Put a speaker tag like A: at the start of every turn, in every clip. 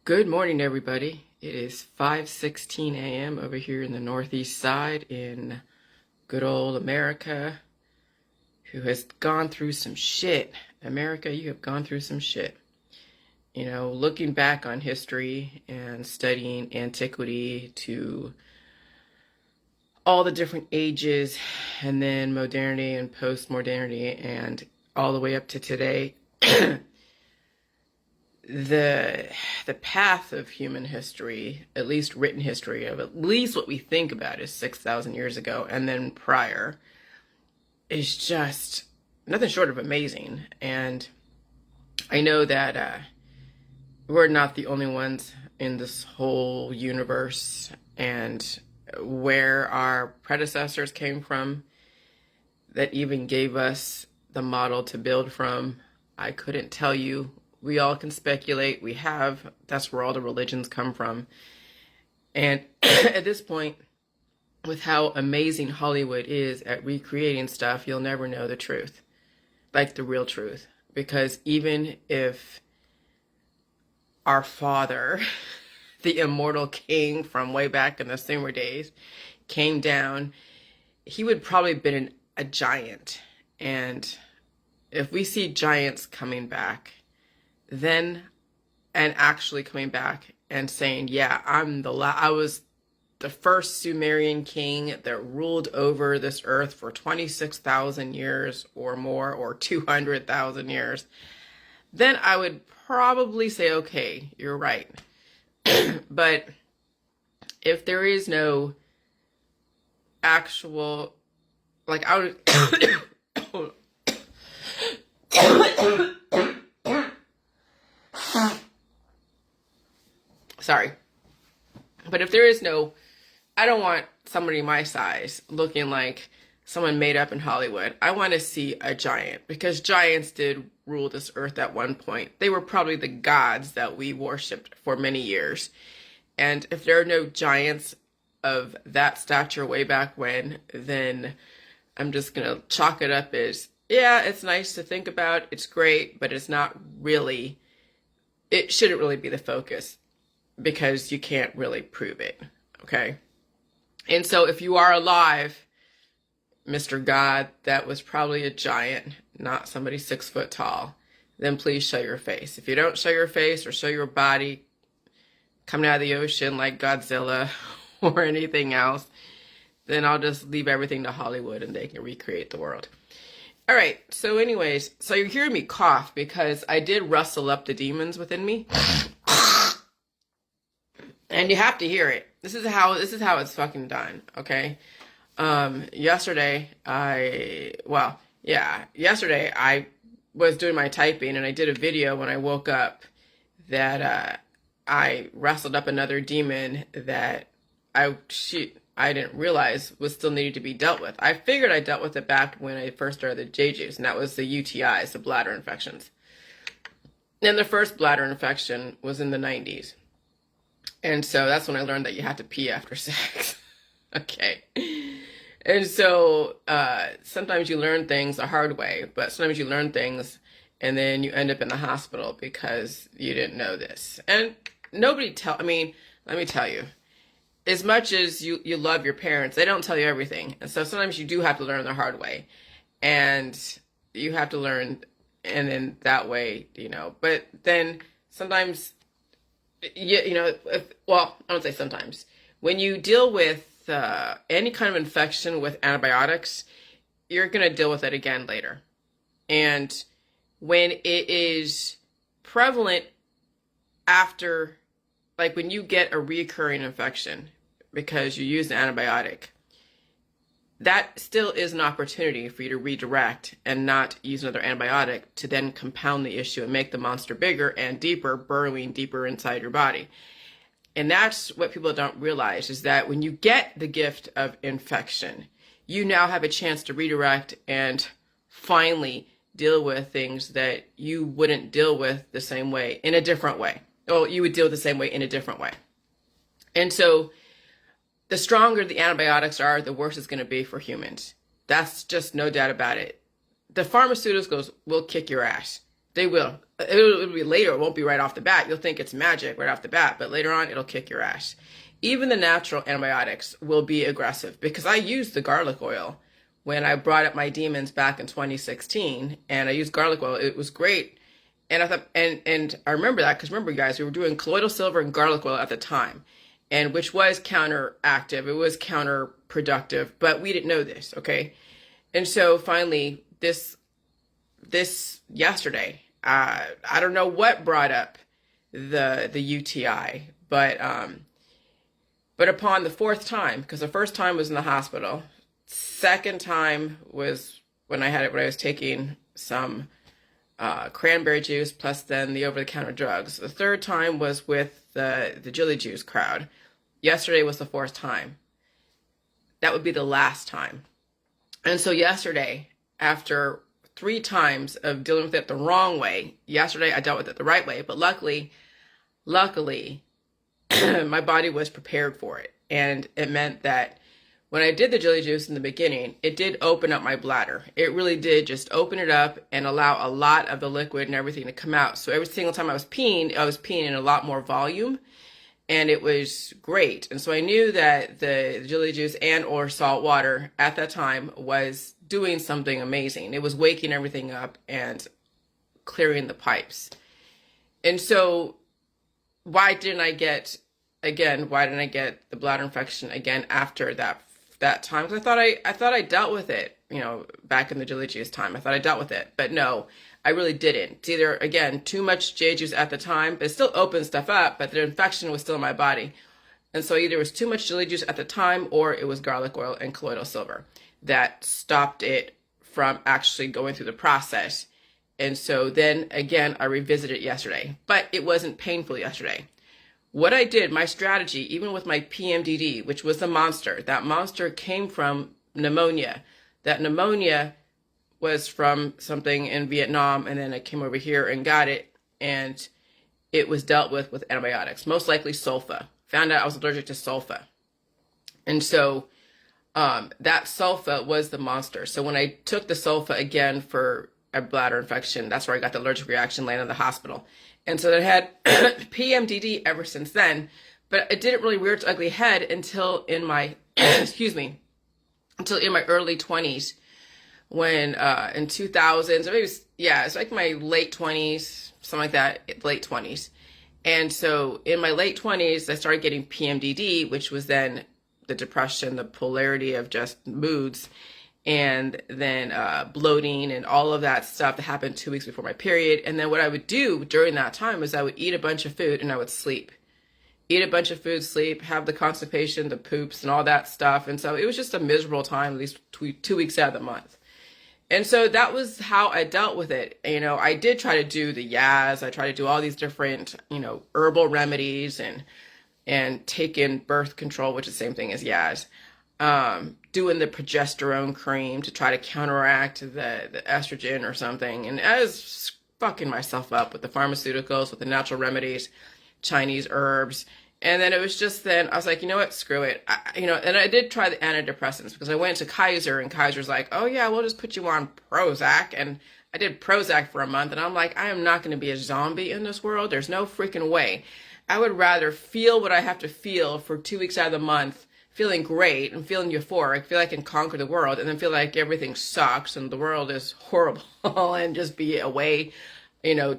A: Good morning, everybody. It is 5:16 a.m. over here in the Northeast side in good old America, who has gone through some shit. America, you have gone through some shit. You know, looking back on history and studying antiquity to all the different ages, and then modernity and post-modernity, and all the way up to today, the path of human history, at least written history of at least what we think about is 6,000 years ago and then prior, is just nothing short of amazing. And I know that we're not the only ones in this whole universe, and where our predecessors came from that even gave us the model to build from, I couldn't tell you. We all can speculate. That's where all the religions come from. And at this point, with how amazing Hollywood is at recreating stuff, you'll never know the truth, like the real truth. Because even if our father, the immortal king from way back in the Sumer days, came down, he would probably have been a giant. And if we see giants coming back, then, and actually coming back and saying, yeah, I was the first Sumerian king that ruled over this earth for 26,000 years or more, or 200,000 years, then I would probably say, okay, you're right. But if there is no actual, like, I would sorry. But if there is no, I don't want somebody my size looking like someone made up in Hollywood. I want to see a giant, because giants did rule this earth at one point. They were probably the gods that we worshipped for many years. And if there are no giants of that stature way back when, then I'm just going to chalk it up as, yeah, it's nice to think about. It's great, but it's not really, it shouldn't really be the focus, because you can't really prove it, okay? And so if you are alive, Mr. God, that was probably a giant, not somebody 6 foot tall, then please show your face. If you don't show your face or show your body coming out of the ocean like Godzilla or anything else, then I'll just leave everything to Hollywood and they can recreate the world. All right, so anyways, so you're hearing me cough because I did rustle up the demons within me. And you have to hear it. This is how it's fucking done, okay? Yesterday I was doing my typing, and I did a video when I woke up that I wrestled up another demon that I didn't realize was still needed to be dealt with. I figured I dealt with it back when I first started the JJs, and that was the UTIs, the bladder infections. And the first bladder infection was in the 90s. And so that's when I learned that you have to pee after sex. Okay. And so sometimes you learn things the hard way, but sometimes you learn things and then you end up in the hospital because you didn't know this. And let me tell you, as much as you love your parents, they don't tell you everything. And so sometimes you do have to learn the hard way. And you have to learn, and then that way, but then sometimes, I don't say sometimes. When you deal with any kind of infection with antibiotics, you're going to deal with it again later. And when it is prevalent after, like when you get a recurring infection because you use an antibiotic, that still is an opportunity for you to redirect and not use another antibiotic to then compound the issue and make the monster bigger and deeper, burrowing deeper inside your body. And that's what people don't realize, is that when you get the gift of infection, you now have a chance to redirect and finally deal with things that you wouldn't deal with the same way in a different way. Well, you would deal with the same way in a different way. And so the stronger the antibiotics are, the worse it's going to be for humans. That's just no doubt about it. The pharmaceuticals will kick your ass. They will. It'll be later. It won't be right off the bat. You'll think it's magic right off the bat, but later on, it'll kick your ass. Even the natural antibiotics will be aggressive because I used the garlic oil when I brought up my demons back in 2016, and I used garlic oil. It was great. And I thought, and I remember that because remember, guys, we were doing colloidal silver and garlic oil at the time, and which was counteractive. It was counterproductive, but we didn't know this, okay? And so finally, this yesterday, I don't know what brought up the UTI, but upon the fourth time, because the first time was in the hospital, second time was when I was taking some cranberry juice plus then the over-the-counter drugs. The third time was with the Jilly Juice crowd. Yesterday was the fourth time. That would be the last time. And so yesterday, after 3 times of dealing with it the wrong way, yesterday I dealt with it the right way, but luckily, my body was prepared for it. And it meant that when I did the Jilly Juice in the beginning, it did open up my bladder. It really did just open it up and allow a lot of the liquid and everything to come out. So every single time I was peeing in a lot more volume, and it was great. And so I knew that the Jilly Juice and or salt water at that time was doing something amazing. It was waking everything up and clearing the pipes. And so why didn't I get the bladder infection again after that time? Because I thought I dealt with it, back in the Jilly Juice time. I thought I dealt with it, but no, I really didn't. It's either, again, too much J juice at the time, but it still opened stuff up, but the infection was still in my body. And so either it was too much Jilly Juice at the time, or it was garlic oil and colloidal silver that stopped it from actually going through the process. And so then again, I revisited it yesterday, but it wasn't painful yesterday. What I did, my strategy, even with my PMDD, which was the monster, that monster came from pneumonia. That pneumonia was from something in Vietnam, and then I came over here and got it, and it was dealt with antibiotics, most likely sulfa. Found out I was allergic to sulfa. And so that sulfa was the monster. So when I took the sulfa again for a bladder infection, that's where I got the allergic reaction, landed in the hospital. And so I had PMDD ever since then, but it didn't really rear its ugly head until in my, until in my early 20s, when in 2000s, or maybe, it's like my late 20s, something like that, late 20s. And so in my late 20s, I started getting PMDD, which was then the depression, the polarity of just moods, and then bloating and all of that stuff that happened 2 weeks before my period. And then what I would do during that time is I would eat a bunch of food and I would sleep. Eat a bunch of food, sleep, have the constipation, the poops, and all that stuff. And so it was just a miserable time, at least 2 weeks out of the month. And so that was how I dealt with it. I did try to do the Yaz. I tried to do all these different, herbal remedies and take in birth control, which is the same thing as Yaz. Doing the progesterone cream to try to counteract the estrogen or something. And I was fucking myself up with the pharmaceuticals, with the natural remedies, Chinese herbs. And then it was just then I was like, you know what, screw it. And I did try the antidepressants because I went to Kaiser, and Kaiser's like, oh yeah, we'll just put you on Prozac. And I did Prozac for a month, and I'm like, I am not going to be a zombie in this world. There's no freaking way. I would rather feel what I have to feel for 2 weeks out of the month, feeling great and feeling euphoric, feel like I can conquer the world, and then feel like everything sucks and the world is horrible and just be away,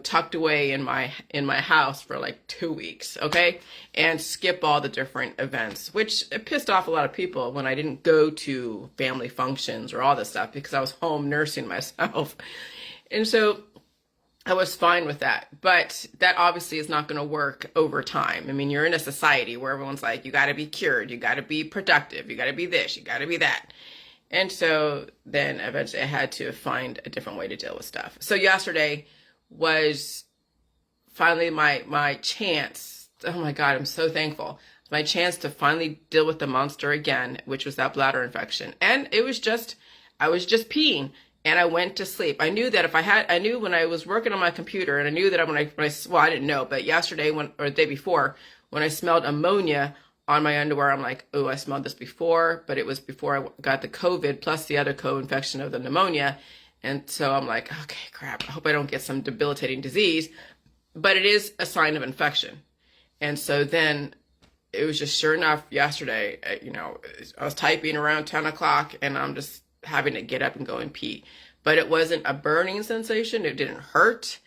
A: tucked away in my house for like 2 weeks, okay? And skip all the different events, which it pissed off a lot of people when I didn't go to family functions or all this stuff because I was home nursing myself. And so I was fine with that, but that obviously is not going to work over time. I mean, you're in a society where everyone's like, you got to be cured, you got to be productive, you got to be this, you got to be that. And so then eventually I had to find a different way to deal with stuff. So yesterday was finally my chance. Oh my God, I'm so thankful. My chance to finally deal with the monster again, which was that bladder infection. And I was just peeing. And I went to sleep. I knew that I knew when I was working on my computer, and I knew that I didn't know, but yesterday or the day before, when I smelled ammonia on my underwear, I'm like, oh, I smelled this before, but it was before I got the COVID plus the other co-infection of the pneumonia. And so I'm like, okay, crap, I hope I don't get some debilitating disease. But it is a sign of infection. And so then it was just sure enough yesterday, I was typing around 10 o'clock and I'm just having to get up and go and pee. But it wasn't a burning sensation. It didn't hurt.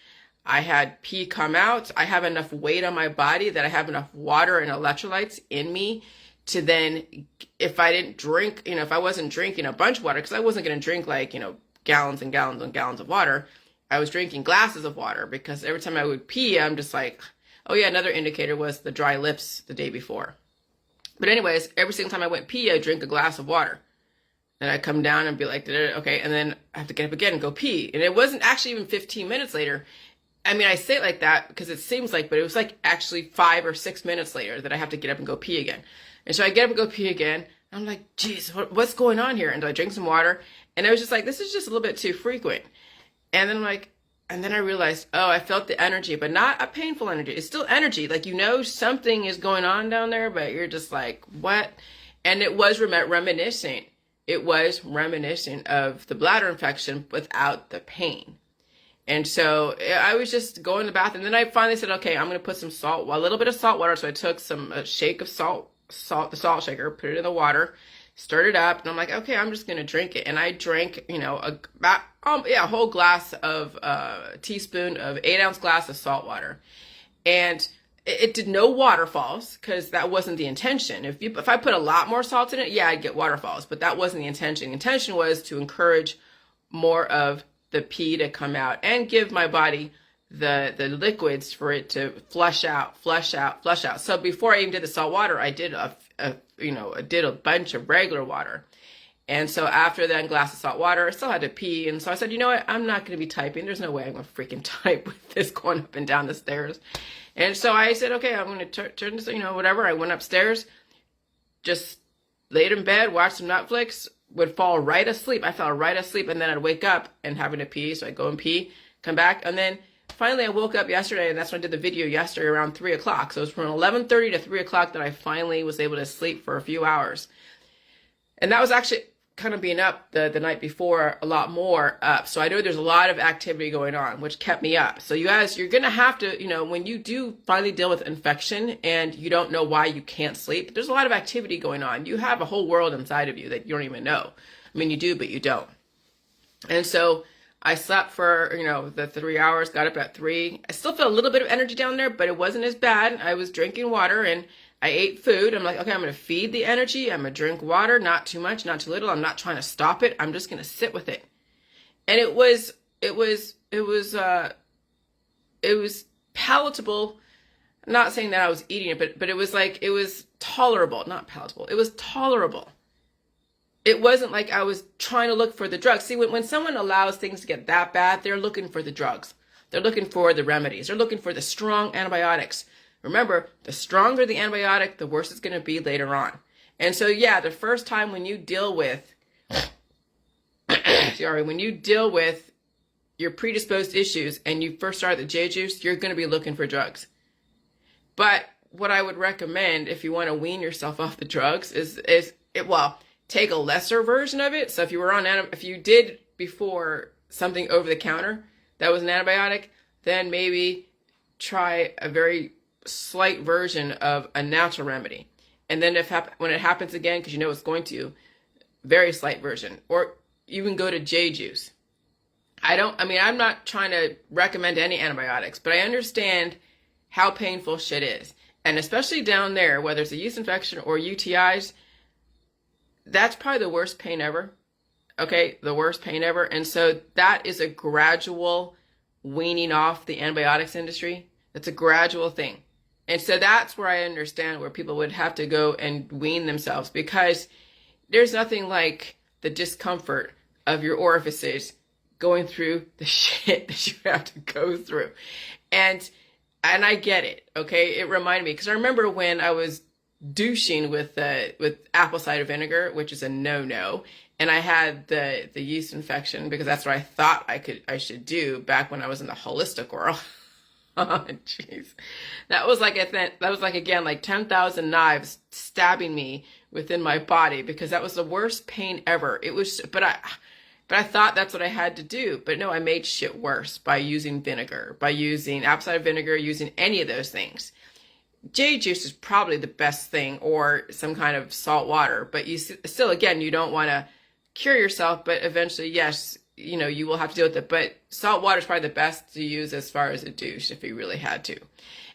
A: I had pee come out. I have enough weight on my body that I have enough water and electrolytes in me to then, if I didn't drink, if I wasn't drinking a bunch of water, because I wasn't going to drink like, gallons and gallons and gallons of water. I was drinking glasses of water because every time I would pee, I'm just like, oh yeah, another indicator was the dry lips the day before. But anyways, every single time I went pee, I drink a glass of water. And I come down and be like, okay, and then I have to get up again and go pee. And it wasn't actually even 15 minutes later. I mean, I say it like that because it seems like, but it was like actually 5 or 6 minutes later that I have to get up and go pee again. And so I get up and go pee again. And I'm like, geez, what's going on here? And I drink some water. And I was just like, this is just a little bit too frequent. And then I'm like, and then I realized, oh, I felt the energy, but not a painful energy. It's still energy. Like, something is going on down there, but you're just like, what? And it was reminiscent. It was reminiscent of the bladder infection without the pain. And so I was just going to the bathroom. And then I finally said, okay, I'm going to put some a little bit of salt water. So I took a shake of the salt shaker, put it in the water, stirred it up. And I'm like, okay, I'm just going to drink it. And I drank, a whole glass of, teaspoon of 8-ounce glass of salt water. And it did no waterfalls because that wasn't the intention. If I put a lot more salt in it, yeah, I'd get waterfalls, but that wasn't the intention. The intention was to encourage more of the pee to come out and give my body the liquids for it to flush out. So before I even did the salt water, I did a bunch of regular water. And so after that glass of salt water, I still had to pee. And so I said, you know what? I'm not going to be typing. There's no way I'm going to freaking type with this going up and down the stairs. And so I said, okay, I'm going to turn this, whatever. I went upstairs, just laid in bed, watched some Netflix, would fall right asleep. I fell right asleep, and then I'd wake up and having to pee. So I'd go and pee, come back. And then finally I woke up yesterday, and that's when I did the video yesterday around 3 o'clock. So it was from 11:30 to 3 o'clock that I finally was able to sleep for a few hours. And that was actually kind of being up the night before, a lot more up. So I know there's a lot of activity going on, which kept me up. So you guys, you're going to have to, when you do finally deal with infection and you don't know why you can't sleep, there's a lot of activity going on. You have a whole world inside of you that you don't even know. I mean, you do, but you don't. And so I slept for, the 3 hours, got up at 3. I still felt a little bit of energy down there, but it wasn't as bad. I was drinking water and I ate food. I'm like, okay, I'm going to feed the energy. I'm going to drink water, not too much, not too little. I'm not trying to stop it. I'm just going to sit with it. And it was palatable. I'm not saying that I was eating it, but it was tolerable, not palatable. It was tolerable. It wasn't like I was trying to look for the drugs. See, when someone allows things to get that bad, they're looking for the drugs. They're looking for the remedies. They're looking for the strong antibiotics. Remember, the stronger the antibiotic, the worse it's going to be later on. And so, yeah, the first time when you deal with, when you deal with your predisposed issues and you first start the J juice, you're going to be looking for drugs. But what I would recommend if you want to wean yourself off the drugs is take a lesser version of it. So if you did before something over the counter that was an antibiotic, then maybe try a very slight version of a natural remedy. And then when it happens again, because it's going to, very slight version, or even go to J juice. I'm not trying to recommend any antibiotics, but I understand how painful shit is. And especially down there, whether it's a yeast infection or UTIs, that's probably the worst pain ever. Okay, the worst pain ever. And so that is a gradual weaning off the antibiotics industry. That's a gradual thing. And so that's where I understand where people would have to go and wean themselves, because there's nothing like the discomfort of your orifices going through the shit that you have to go through. And I get it, okay? It reminded me, because I remember when I was douching with apple cider vinegar, which is a no-no, and I had the yeast infection because that's what I thought I should do back when I was in the holistic world. Oh, jeez. That was like again, like 10,000 knives stabbing me within my body, because that was the worst pain ever. It was, but But I thought that's what I had to do. But no, I made shit worse by using vinegar, by using apple cider vinegar, using any of those things. Jade juice is probably the best thing, or some kind of salt water. But you still, again, you don't want to cure yourself, but eventually, yes, you will have to deal with it. But salt water is probably the best to use as far as a douche if you really had to.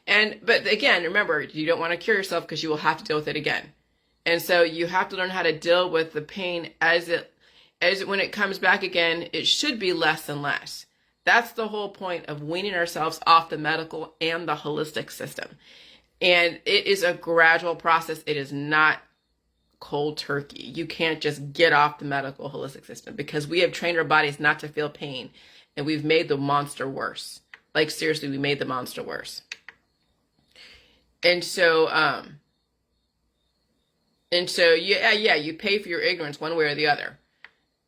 A: But again, remember, you don't want to cure yourself because you will have to deal with it again. And so you have to learn how to deal with the pain as when it comes back again. It should be less and less. That's the whole point of weaning ourselves off the medical and the holistic system. And it is a gradual process. It is not cold turkey. You can't just get off the medical holistic system, because we have trained our bodies not to feel pain, and we've made the monster worse. Like, seriously, we made the monster worse. And so yeah, you pay for your ignorance one way or the other.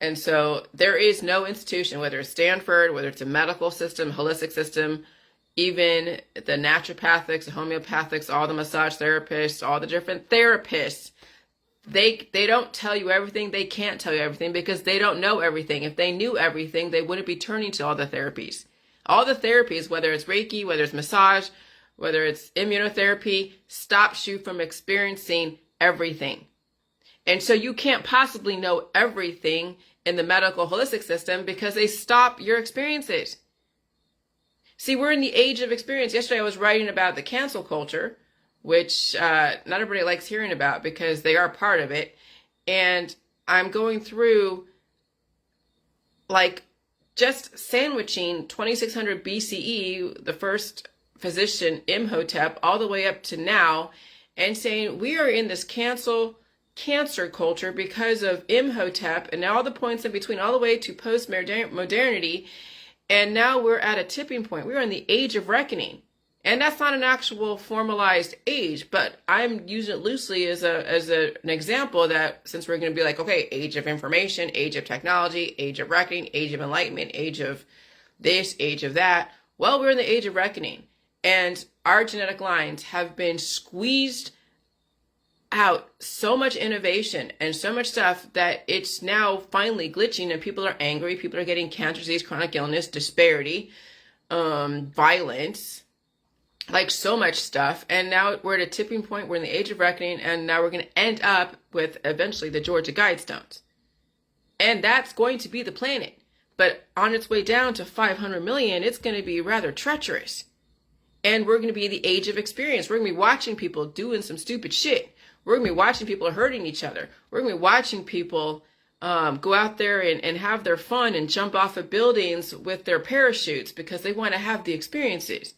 A: And so there is no institution, whether it's Stanford, whether it's a medical system, holistic system, even the naturopathics, the homeopathics, all the massage therapists, all the different therapists, they don't tell you everything. They can't tell you everything because they don't know everything. If they knew everything, they wouldn't be turning to all the therapies. All the therapies, whether it's Reiki, whether it's massage, whether it's immunotherapy, stops you from experiencing everything. And so you can't possibly know everything in the medical holistic system because they stop your experiences. See, we're in the age of experience. Yesterday I was writing about the cancel culture, which not everybody likes hearing about because they are part of it. And I'm going through, like, just sandwiching 2600 BCE, the first physician Imhotep, all the way up to now, and saying we are in this cancer culture because of Imhotep and all the points in between, all the way to post-modernity. And now we're at a tipping point. We're in the age of reckoning. And that's not an actual formalized age, but I'm using it loosely as an example that, since we're going to be like, okay, age of information, age of technology, age of reckoning, age of enlightenment, age of this, age of that. Well, we're in the age of reckoning. And our genetic lines have been squeezed out so much innovation and so much stuff that it's now finally glitching, and people are angry. People are getting cancer disease, chronic illness, disparity, violence, like so much stuff. And now we're at a tipping point. We're in the age of reckoning, and now we're going to end up with eventually the Georgia Guidestones. And that's going to be the planet. But on its way down to 500 million, it's going to be rather treacherous. And we're going to be in the age of experience. We're going to be watching people doing some stupid shit. We're going to be watching people hurting each other. We're going to be watching people go out there and have their fun and jump off of buildings with their parachutes because they want to have the experiences.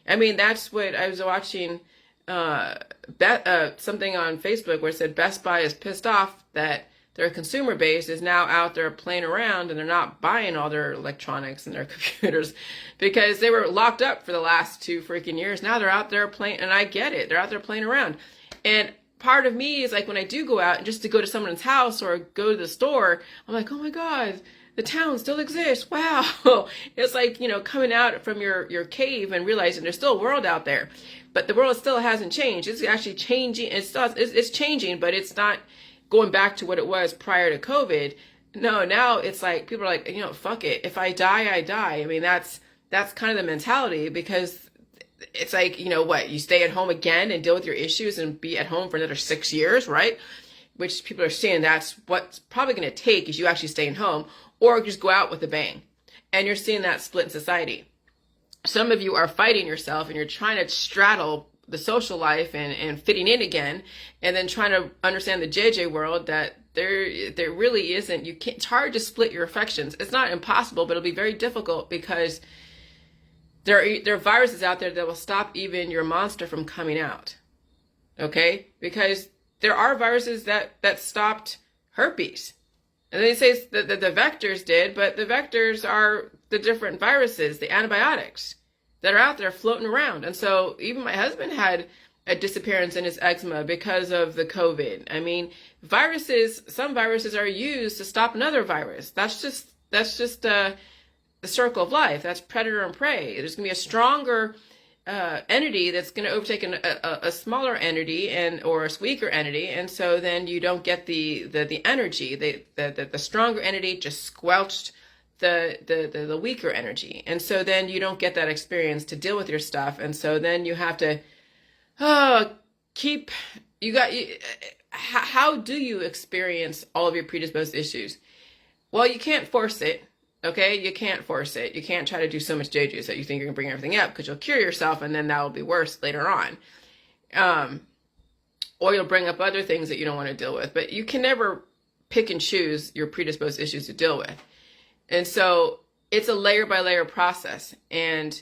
A: I mean, that's what I was watching something on Facebook where it said Best Buy is pissed off that their consumer base is now out there playing around and they're not buying all their electronics and their computers because they were locked up for the last 2 freaking years. Now they're out there playing, and I get it. They're out there playing around. And part of me is like, when I do go out and just to go to someone's house or go to the store, I'm like, oh my God, the town still exists. Wow. It's like, coming out from your cave and realizing there's still a world out there. But the world still hasn't changed. It's actually changing. It's changing, but it's not going back to what it was prior to COVID. No, now it's like, people are like, fuck it. If I die, I die. I mean, that's kind of the mentality, because it's like, you stay at home again and deal with your issues and be at home for another 6 years, right? Which people are saying that's what's probably going to take, is you actually staying home or just go out with a bang. And you're seeing that split in society. Some of you are fighting yourself and you're trying to straddle the social life and fitting in again, and then trying to understand the JJ world, that there really isn't, it's hard to split your affections. It's not impossible, but it'll be very difficult, because there are viruses out there that will stop even your monster from coming out. Okay? Because there are viruses that stopped herpes. And they say that the vectors did, but the vectors are the different viruses, the antibiotics that are out there floating around. And so even my husband had a disappearance in his eczema because of the COVID. I mean, some viruses are used to stop another virus. That's just the circle of life. That's predator and prey. There's going to be a stronger entity that's going to overtake a smaller entity or a weaker entity, and so then you don't get the energy. The stronger entity just squelched the weaker energy, and so then you don't get that experience to deal with your stuff, and so then you have to how do you experience all of your predisposed issues? Well, you can't force it. Okay, you can't force it. You can't try to do so much JJ's that you think you're gonna bring everything up, because you'll cure yourself and then that will be worse later on. Or you'll bring up other things that you don't want to deal with. But you can never pick and choose your predisposed issues to deal with. And so it's a layer by layer process. And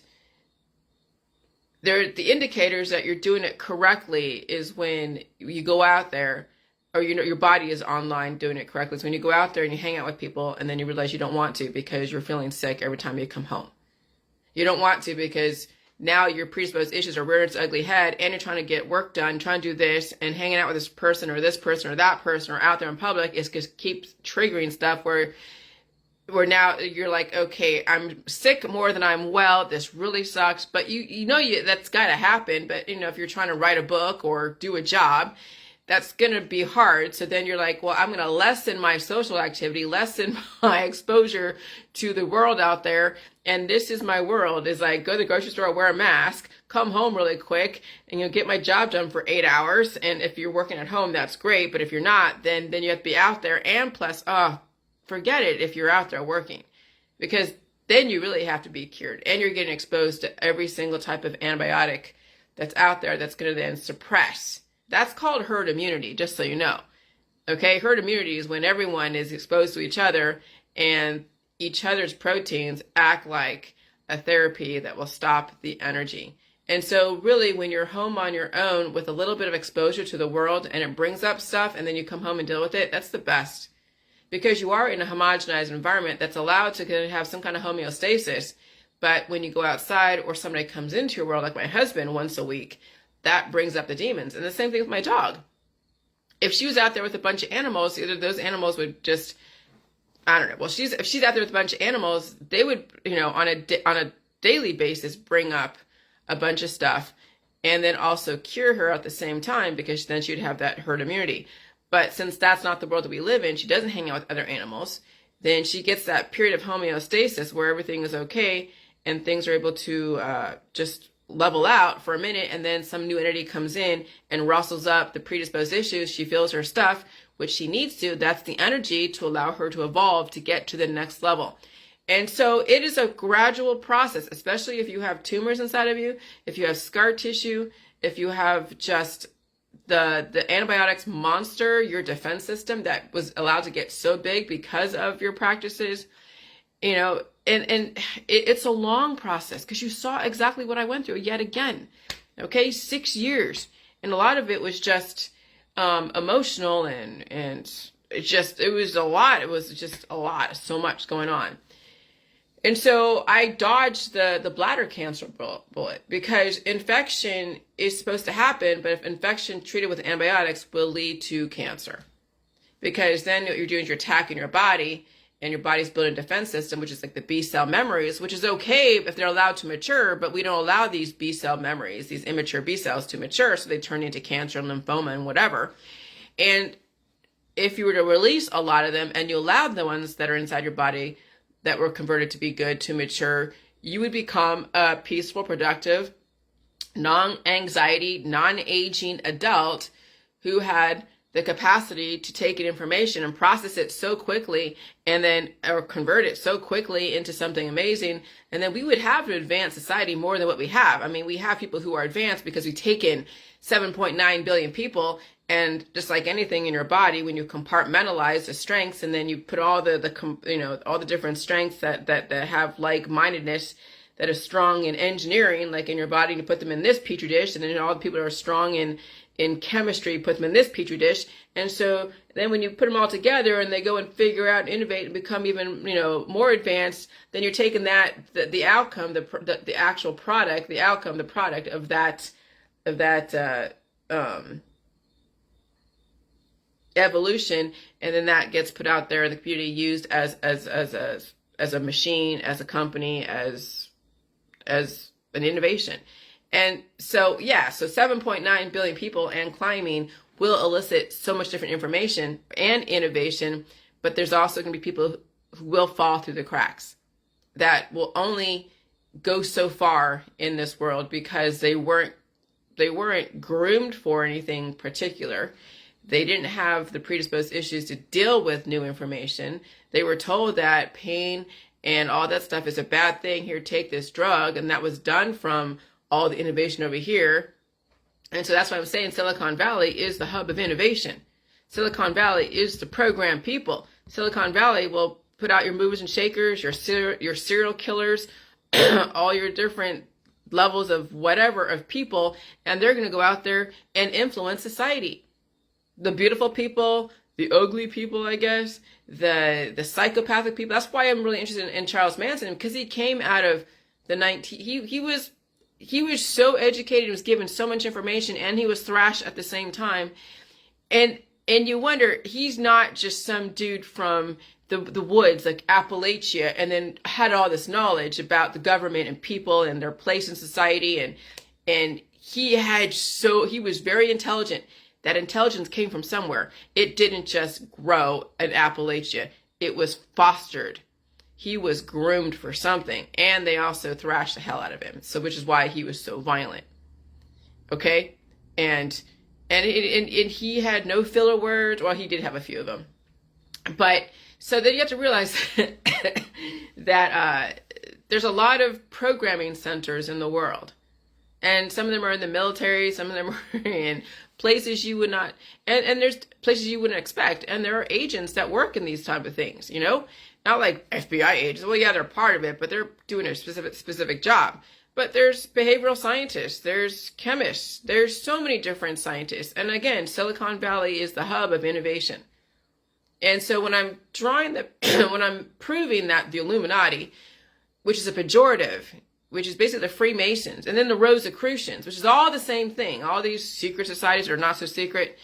A: the indicators that you're doing it correctly is when you go out there, or your body is online doing it correctly. It's when you go out there and you hang out with people and then you realize you don't want to because you're feeling sick every time you come home. You don't want to because now your predisposed issues are rearing its ugly head, and you're trying to get work done, trying to do this, and hanging out with this person or that person or out there in public is just keeps triggering stuff where now you're like, okay, I'm sick more than I'm well. This really sucks. But you know that's got to happen. But if you're trying to write a book or do a job, that's going to be hard. So then you're like, well, I'm going to lessen my social activity, lessen my exposure to the world out there. And this is my world, is I go to the grocery store, wear a mask, come home really quick, and get my job done for 8 hours. And if you're working at home, that's great. But if you're not, then you have to be out there. And plus, forget it if you're out there working, because then you really have to be cured. And you're getting exposed to every single type of antibiotic that's out there that's going to then suppress. That's called herd immunity, just so you know. Okay, herd immunity is when everyone is exposed to each other and each other's proteins act like a therapy that will stop the energy. And so really, when you're home on your own with a little bit of exposure to the world and it brings up stuff and then you come home and deal with it, that's the best. Because you are in a homogenized environment that's allowed to have some kind of homeostasis. But when you go outside or somebody comes into your world, like my husband once a week, that brings up the demons. And the same thing with my dog. If she was out there with a bunch of animals, either those animals would just, I don't know. Well, if she's out there with a bunch of animals, they would, on a daily basis, bring up a bunch of stuff, and then also cure her at the same time, because then she'd have that herd immunity. But since that's not the world that we live in, she doesn't hang out with other animals. Then she gets that period of homeostasis where everything is okay and things are able to just level out for a minute, and then some new entity comes in and rustles up the predisposed issues. She feels her stuff, which she needs to. That's the energy to allow her to evolve to get to the next level. And so it is a gradual process, especially if you have tumors inside of you, if you have scar tissue, if you have just the antibiotics monster, your defense system that was allowed to get so big because of your practices, and it's a long process, because you saw exactly what I went through yet again. Okay, 6 years. And a lot of it was just emotional and it was a lot. It was just a lot, so much going on. And so I dodged the bladder cancer bullet, because infection is supposed to happen, but if infection treated with antibiotics will lead to cancer. Because then what you're doing is you're attacking your body, and your body's building a defense system, which is like the B cell memories, which is okay if they're allowed to mature, but we don't allow these B cell memories, these immature B cells, to mature, so they turn into cancer and lymphoma and whatever. And if you were to release a lot of them and you allowed the ones that are inside your body that were converted to be good to mature, you would become a peaceful, productive, non-anxiety, non-aging adult who had the capacity to take in information and process it so quickly, and then or convert it so quickly into something amazing. And then we would have an advanced society more than what we have. I mean, we have people who are advanced because we take in 7.9 billion people. And just like anything in your body, when you compartmentalize the strengths, and then you put all all the different strengths that have like-mindedness, that is strong in engineering, like in your body, and you put them in this petri dish, and then all the people that are strong in chemistry, put them in this petri dish. And so then when you put them all together and they go and figure out and innovate and become even, more advanced, then you're taking the outcome, the actual product, the outcome, the product of that evolution. And then that gets put out there in the community, used as a machine, as a company, as an innovation. And so, yeah, so 7.9 billion people and climbing will elicit so much different information and innovation, but there's also going to be people who will fall through the cracks that will only go so far in this world because they weren't groomed for anything particular. They didn't have the predisposed issues to deal with new information. They were told that pain and all that stuff is a bad thing. Here, take this drug. And that was done from all the innovation over here. And so that's why I'm saying Silicon Valley is the hub of innovation. Silicon Valley is the program people. Silicon Valley will put out your movers and shakers, your serial killers, all your different levels of whatever of people, and they're going to go out there and influence society. The beautiful people, the ugly people, I guess, the psychopathic people. That's why I'm really interested in Charles Manson, because he came out of the he was so educated, he was given so much information, and he was thrashed at the same time. And you wonder, he's not just some dude from the woods, like Appalachia, and then had all this knowledge about the government and people and their place in society. And he was very intelligent. That intelligence came from somewhere. It didn't just grow in Appalachia. It was fostered. He was groomed for something, and they also thrashed the hell out of him. So, which is why he was so violent. Okay, and he had no filler words. Well, he did have a few of them, but so then you have to realize that there's a lot of programming centers in the world, and some of them are in the military, some of them are in places you would not, and there's places you wouldn't expect, and there are agents that work in these type of things, you know. Not like FBI agents. Well, yeah, they're part of it, but they're doing a specific job. But there's behavioral scientists, there's chemists, there's so many different scientists. And again, Silicon Valley is the hub of innovation. And so when I'm when I'm proving that the Illuminati, which is a pejorative, which is basically the Freemasons, and then the Rosicrucians, which is all the same thing, all these secret societies are not so secret,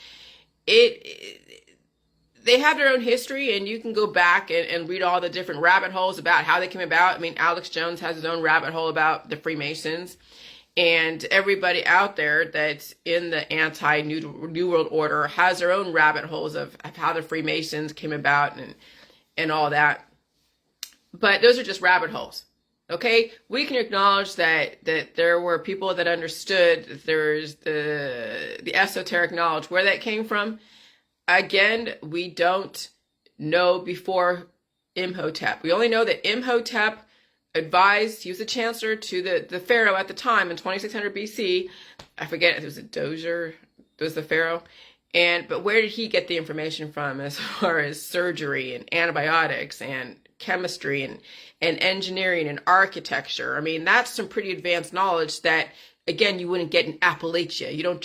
A: they have their own history, and you can go back and read all the different rabbit holes about how they came about. I mean, Alex Jones has his own rabbit hole about the Freemasons, and everybody out there that's in the anti-New World Order has their own rabbit holes of how the Freemasons came about and all that. But those are just rabbit holes. Okay, we can acknowledge that there were people that understood. There's the esoteric knowledge, where that came from. Again, we don't know before Imhotep. We only know that Imhotep advised, he was the chancellor to the pharaoh at the time in 2600 BC. I forget if it was a dozier, it was the pharaoh. But where did he get the information from as far as surgery and antibiotics and chemistry and engineering and architecture? I mean, that's some pretty advanced knowledge that, again, you wouldn't get in Appalachia. You don't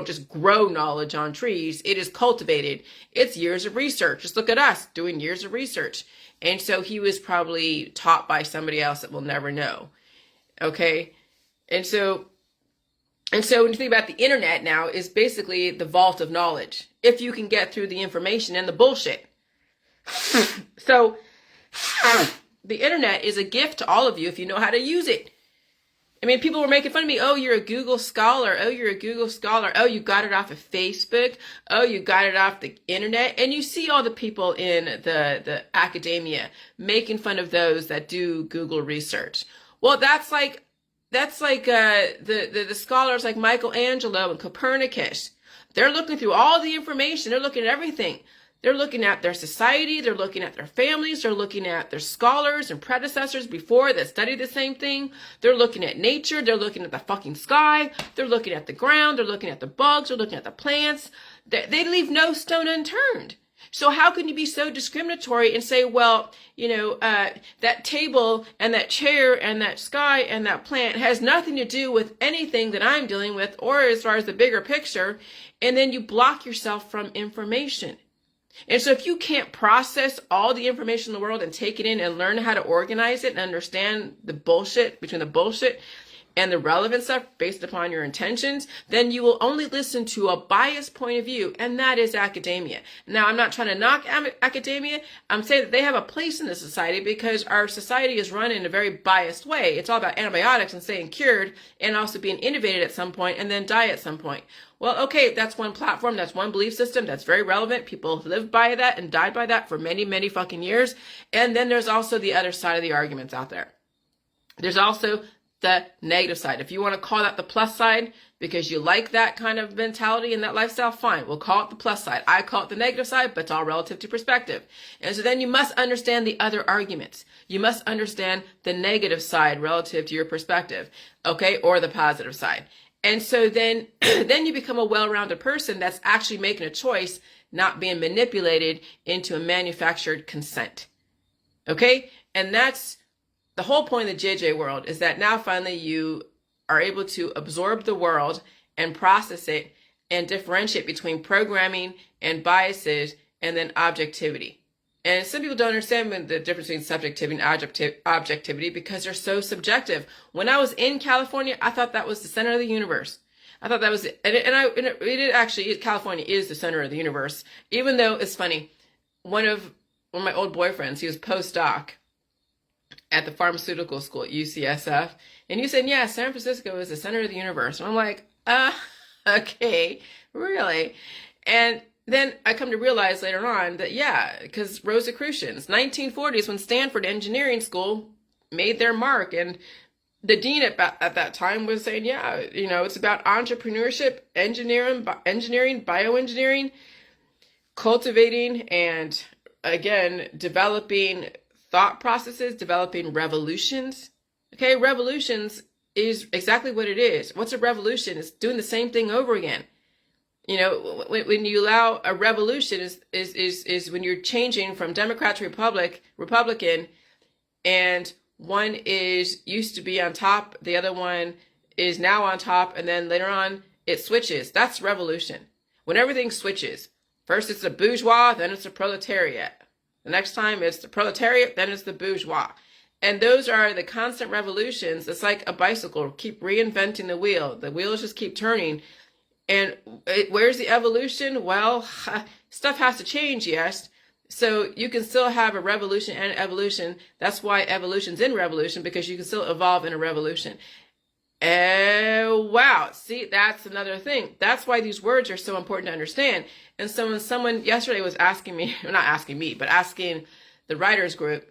A: just grow knowledge on trees. It is cultivated. It's years of research. Just look at us doing years of research. And so he was probably taught by somebody else that we'll never know. Okay. And so when you think about the internet now, is basically the vault of knowledge, if you can get through the information and the bullshit. So the internet is a gift to all of you if you know how to use it. I mean, people were making fun of me. Oh, you're a Google scholar. Oh, you're a Google scholar. Oh, you got it off of Facebook. Oh, you got it off the internet. And you see all the people in the academia making fun of those that do Google research. Well, that's like the scholars like Michelangelo and Copernicus. They're looking through all the information. They're looking at everything. They're looking at their society. They're looking at their families. They're looking at their scholars and predecessors before that studied the same thing. They're looking at nature. They're looking at the fucking sky. They're looking at the ground. They're looking at the bugs. They're looking at the plants. They leave no stone unturned. So how can you be so discriminatory and say, well, that table and that chair and that sky and that plant has nothing to do with anything that I'm dealing with, or as far as the bigger picture, and then you block yourself from information. And so if you can't process all the information in the world and take it in and learn how to organize it and understand the bullshit between the bullshit, and the relevant stuff based upon your intentions, then you will only listen to a biased point of view, and that is academia. Now, I'm not trying to knock academia. I'm saying that they have a place in the society because our society is run in a very biased way. It's all about antibiotics and staying cured and also being innovated at some point and then die at some point. Well, okay, that's one platform, that's one belief system, that's very relevant. People lived by that and died by that for many, many fucking years. And then there's also the other side of the arguments out there. There's also the negative side. If you want to call that the plus side because you like that kind of mentality and that lifestyle, fine. We'll call it the plus side. I call it the negative side, but it's all relative to perspective. And so then you must understand the other arguments. You must understand the negative side relative to your perspective, okay, or the positive side. And so then you become a well-rounded person that's actually making a choice, not being manipulated into a manufactured consent. Okay? And that's the whole point of the JJ world, is that now finally you are able to absorb the world and process it and differentiate between programming and biases and then objectivity. And some people don't understand the difference between subjectivity and objectivity because they're so subjective. When I was in California, I thought that was the center of the universe. I thought that was, California is the center of the universe. Even though it's funny, one of my old boyfriends, he was postdoc at the pharmaceutical school at UCSF. And he said, yeah, San Francisco is the center of the universe. And I'm like, okay, really? And then I come to realize later on that, yeah, because Rosicrucians, 1940s, when Stanford Engineering School made their mark, and the dean at that time was saying, yeah, it's about entrepreneurship, engineering, bioengineering, cultivating, and again, developing thought processes, developing revolutions. Okay, revolutions is exactly what it is. What's a revolution? It's doing the same thing over again. When you allow a revolution is when you're changing from Democrat to Republican, and one is used to be on top, the other one is now on top, and then later on it switches. That's revolution. When everything switches, first it's the bourgeois, then it's the proletariat. The next time it's the proletariat, then it's the bourgeois. And those are the constant revolutions. It's like a bicycle, keep reinventing the wheel. The wheels just keep turning. And where's the evolution? Well, stuff has to change, yes. So you can still have a revolution and evolution. That's why evolution's in revolution, because you can still evolve in a revolution. Wow. See, that's another thing. That's why these words are so important to understand. And so when someone yesterday was asking me, well, not asking me, but asking the writers group,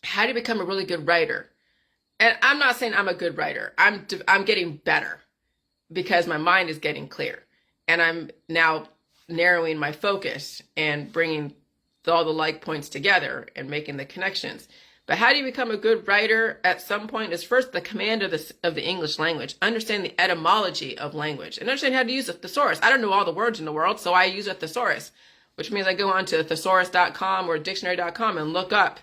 A: how do you become a really good writer? And I'm not saying I'm a good writer. I'm getting better, because my mind is getting clear, and I'm now narrowing my focus and bringing all the like points together and making the connections. But how do you become a good writer? At some point is first the command of the English language, understand the etymology of language, and understand how to use a thesaurus. I don't know all the words in the world, so I use a thesaurus, which means I go on to thesaurus.com or dictionary.com and look up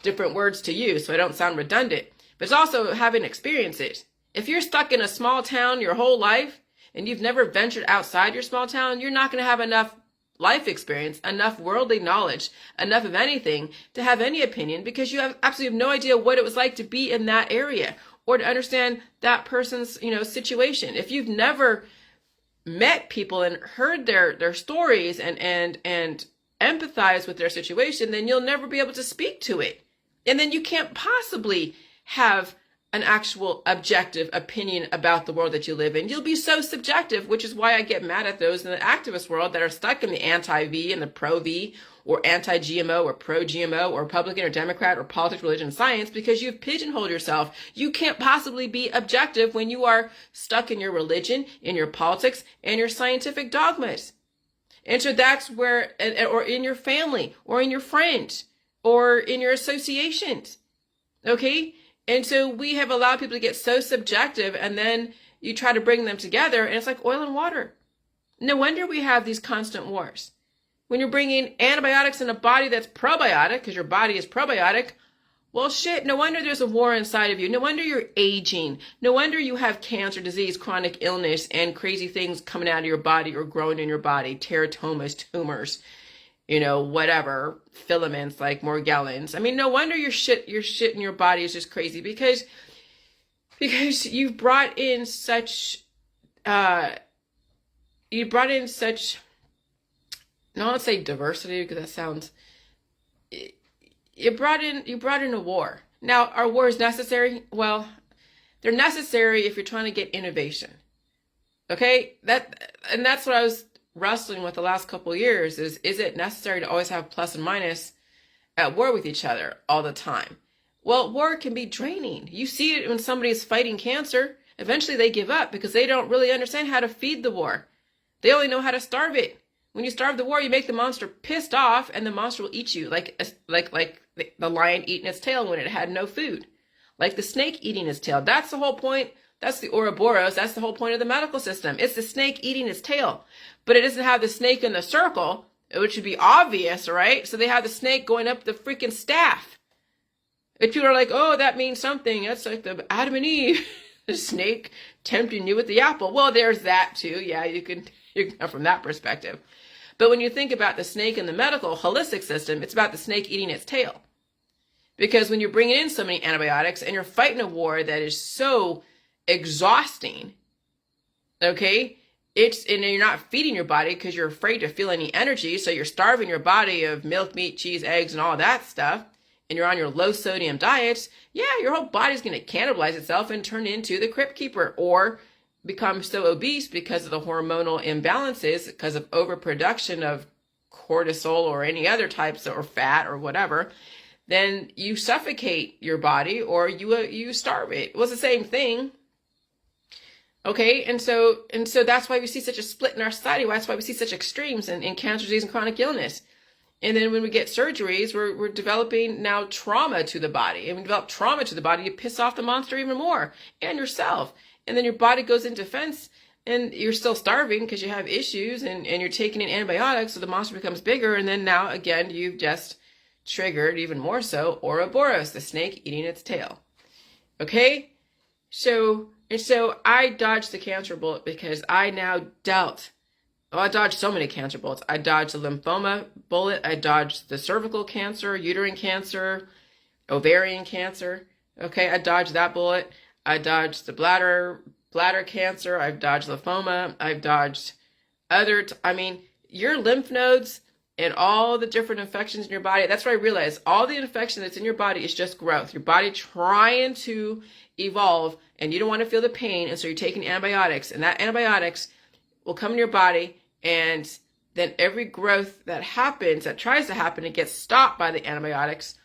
A: different words to use so I don't sound redundant. But it's also having experiences. If you're stuck in a small town your whole life and you've never ventured outside your small town, you're not going to have enough life experience, enough worldly knowledge, enough of anything to have any opinion, because you have absolutely no idea what it was like to be in that area or to understand that person's, situation. If you've never met people and heard their stories and empathize with their situation, then you'll never be able to speak to it. And then you can't possibly have an actual objective opinion about the world that you live in. You'll be so subjective, which is why I get mad at those in the activist world that are stuck in the anti-V and the pro-V, or anti-GMO or pro-GMO, or Republican or Democrat, or politics, religion, science, because you've pigeonholed yourself. You can't possibly be objective when you are stuck in your religion, in your politics, and your scientific dogmas. And so that's where, or in your family, or in your friends, or in your associations. Okay? And so we have allowed people to get so subjective, and then you try to bring them together, and it's like oil and water. No wonder we have these constant wars. When you're bringing antibiotics in a body that's probiotic, because your body is probiotic, well, shit, no wonder there's a war inside of you. No wonder you're aging. No wonder you have cancer, disease, chronic illness, and crazy things coming out of your body or growing in your body, teratomas, tumors, whatever, filaments like Morgellons. I mean, no wonder your shit in your body is just crazy, because Because you've brought in such, uh, you brought in such, no, I don't say diversity because that sounds, you brought in a war. Now, are wars necessary? Well, they're necessary if you're trying to get innovation. Okay? That's what I was wrestling with the last couple of years is it necessary to always have plus and minus at war with each other all the time? Well, war can be draining. You see it when somebody's fighting cancer. Eventually they give up because they don't really understand how to feed the war. They only know how to starve it. When you starve the war, you make the monster pissed off and the monster will eat you like the lion eating its tail when it had no food. Like the snake eating its tail. That's the whole point. That's the Ouroboros. That's the whole point of the medical system. It's the snake eating its tail. But it doesn't have the snake in the circle, which would be obvious, right? So they have the snake going up the freaking staff. If people are like, oh, that means something. That's like the Adam and Eve, the snake tempting you with the apple. Well, there's that too. Yeah, you can come from that perspective. But when you think about the snake in the medical holistic system, it's about the snake eating its tail. Because when you're bringing in so many antibiotics and you're fighting a war that is so exhausting, okay, and you're not feeding your body because you're afraid to feel any energy, so you're starving your body of milk, meat, cheese, eggs, and all that stuff, and you're on your low sodium diets, yeah, your whole body's going to cannibalize itself and turn into the crypt keeper or become so obese because of the hormonal imbalances, because of overproduction of cortisol or any other types or fat or whatever, then you suffocate your body or you starve it. Well, it's the same thing. Okay, and so that's why we see such a split in our society. That's why we see such extremes in cancer, disease, and chronic illness. And then when we get surgeries, we're developing now trauma to the body. And when you develop trauma to the body, you piss off the monster even more and yourself. And then your body goes in defense and you're still starving because you have issues and you're taking in antibiotics, so the monster becomes bigger. And then now, again, you've just triggered even more so Ouroboros, the snake eating its tail. Okay? So I dodged the cancer bullet because I now dealt. Oh, I dodged so many cancer bullets. I dodged the lymphoma bullet. I dodged the cervical cancer, uterine cancer, ovarian cancer. Okay, I dodged that bullet. I dodged the bladder cancer. I've dodged lymphoma. I've dodged your lymph nodes and all the different infections in your body. That's what I realized. All the infection that's in your body is just growth. Your body trying to evolve, and you don't want to feel the pain, and so you're taking antibiotics, and that antibiotics will come in your body, and then every growth that happens, that tries to happen, it gets stopped by the antibiotics.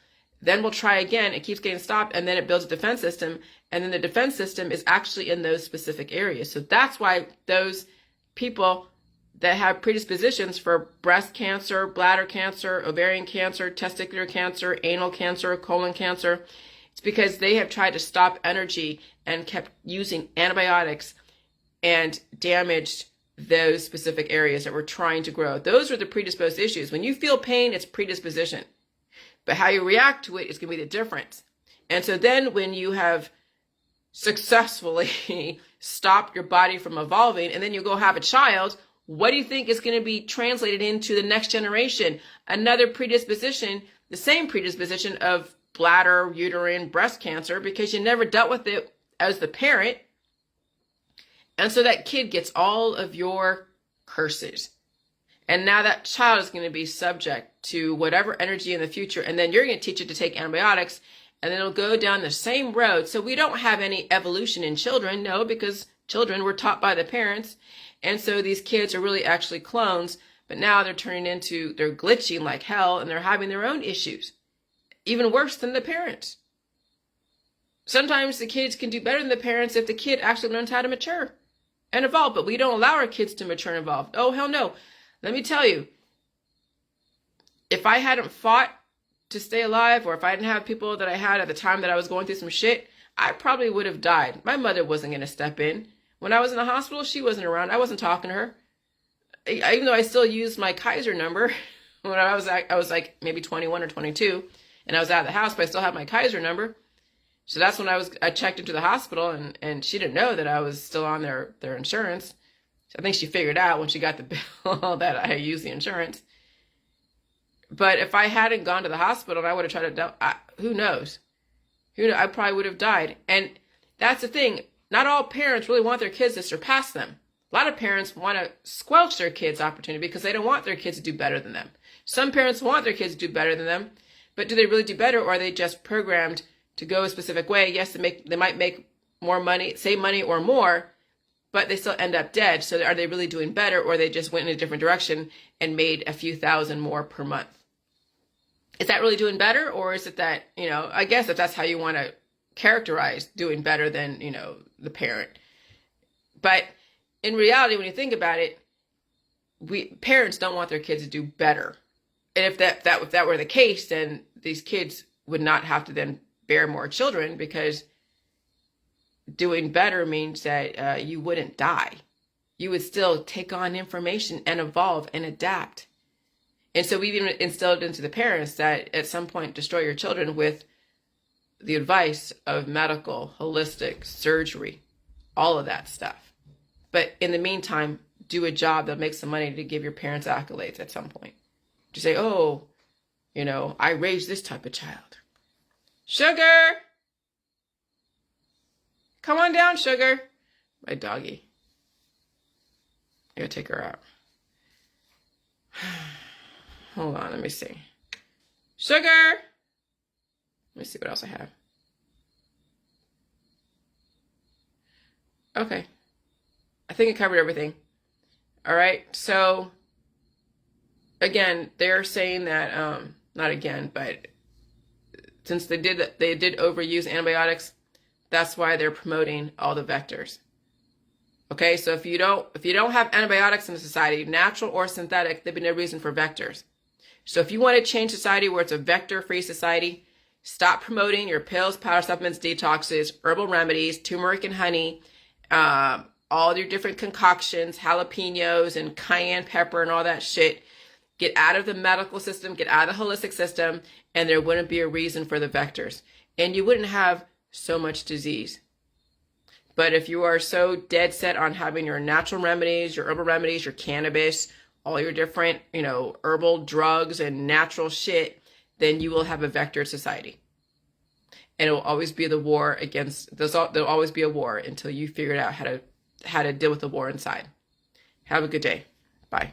A: Then we'll try again. It keeps getting stopped, and then it builds a defense system, and then the defense system is actually in those specific areas. So that's why those people that have predispositions for breast cancer, bladder cancer, ovarian cancer, testicular cancer, anal cancer, colon cancer, it's because they have tried to stop energy and kept using antibiotics and damaged those specific areas that we're trying to grow. Those are the predisposed issues. When you feel pain, it's predisposition. But how you react to it is going to be the difference. And so then when you have successfully stopped your body from evolving, and then you go have a child, what do you think is going to be translated into the next generation? Another predisposition, the same predisposition of bladder, uterine, breast cancer, because you never dealt with it as the parent. And so that kid gets all of your curses. And now that child is going to be subject to whatever energy in the future. And then you're going to teach it to take antibiotics, and then it'll go down the same road. So we don't have any evolution in children, no, because children were taught by the parents. And so these kids are really actually clones, but now they're glitching like hell, and they're having their own issues, even worse than the parents. Sometimes the kids can do better than the parents if the kid actually learns how to mature and evolve, but we don't allow our kids to mature and evolve. Oh, hell no. Let me tell you, if I hadn't fought to stay alive, or if I didn't have people that I had at the time that I was going through some shit, I probably would have died. My mother wasn't going to step in. When I was in the hospital, she wasn't around. I wasn't talking to her. Even though I still used my Kaiser number when I was like maybe 21 or 22, and I was out of the house, but I still had my Kaiser number. So that's when I checked into the hospital, and she didn't know that I was still on their insurance. So I think she figured out when she got the bill that I used the insurance. But if I hadn't gone to the hospital and I would have tried to, who knows? I probably would have died. that's the thing. Not all parents really want their kids to surpass them. A lot of parents want to squelch their kids' opportunity because they don't want their kids to do better than them. Some parents want their kids to do better than them, but do they really do better, or are they just programmed to go a specific way? Yes, they might make more money, save money or more, but they still end up dead. So are they really doing better, or they just went in a different direction and made a few thousand more per month? Is that really doing better, or is it that, I guess if that's how you want to characterize doing better than, the parent. But in reality, when you think about it, parents don't want their kids to do better. And if that were the case, then these kids would not have to then bear more children, because doing better means that you wouldn't die. You would still take on information and evolve and adapt. And so we've even instilled into the parents that at some point destroy your children with the advice of medical, holistic, surgery, all of that stuff. But in the meantime, do a job that makes some money to give your parents accolades at some point. To say, oh, I raised this type of child. Sugar! Come on down, Sugar. My doggy. I gotta take her out. Hold on, let me see. Sugar! Let me see what else I have. Okay. I think I covered everything. All right. So, again, they're saying that, not again, but since they did overuse antibiotics, that's why they're promoting all the vectors. Okay. So if you don't have antibiotics in the society, natural or synthetic, there'd be no reason for vectors. So if you want to change society where it's a vector-free society, stop promoting your pills, powder supplements, detoxes, herbal remedies, turmeric and honey, all your different concoctions, jalapenos and cayenne pepper and all that shit. Get out of the medical system, get out of the holistic system, and there wouldn't be a reason for the vectors. And you wouldn't have so much disease. But if you are so dead set on having your natural remedies, your herbal remedies, your cannabis, all your different, herbal drugs and natural shit, then you will have a vectored society. And it will always be the war against, there'll always be a war until you figure out how to deal with the war inside. Have a good day. Bye.